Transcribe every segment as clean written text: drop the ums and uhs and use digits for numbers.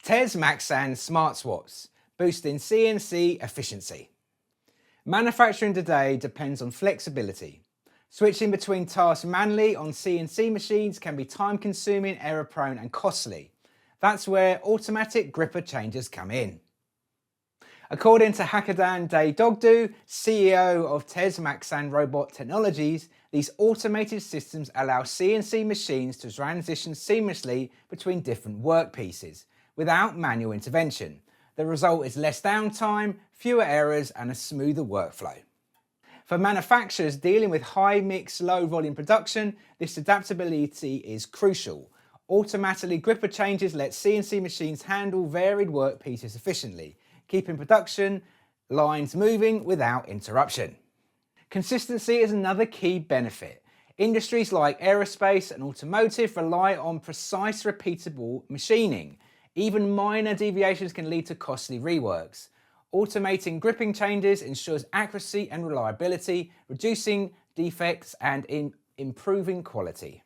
Tezmaksan smart swaps, boosting CNC efficiency. Manufacturing today depends on flexibility. Switching between tasks manually on CNC machines can be time-consuming, error-prone and costly. That's where automatic gripper changes come in. According to Hackadan Dogdu, CEO of Tezmaksan Robot Technologies, these automated systems allow CNC machines to transition seamlessly between different workpieces without manual intervention. The result is less downtime, fewer errors and a smoother workflow. For manufacturers dealing with high mix, low volume production, this adaptability is crucial. Automatically gripper changes let CNC machines handle varied workpieces efficiently, keeping production lines moving without interruption. Consistency is another key benefit. Industries like aerospace and automotive rely on precise, repeatable machining. Even minor deviations can lead to costly reworks. Automating gripping changes ensures accuracy and reliability, reducing defects and improving quality.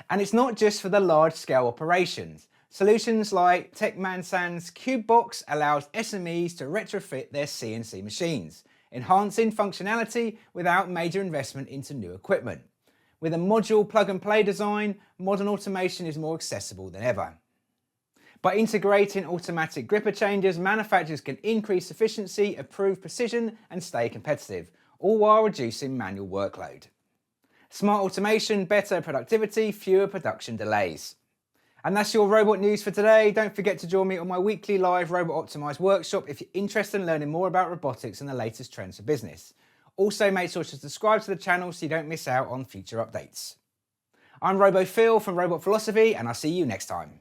And it's not just for the large-scale operations. Solutions like Tezmaksan's CubeBox allows SMEs to retrofit their CNC machines, enhancing functionality without major investment into new equipment. With a module plug-and-play design, modern automation is more accessible than ever. By integrating automatic gripper changes, manufacturers can increase efficiency, improve precision and stay competitive, all while reducing manual workload. Smart automation, better productivity, fewer production delays. And that's your robot news for today. Don't forget to join me on my weekly live Robot Optimized workshop if you're interested in learning more about robotics and the latest trends for business. Also, make sure to subscribe to the channel so you don't miss out on future updates. I'm RoboPhil from Robot Philosophy and I'll see you next time.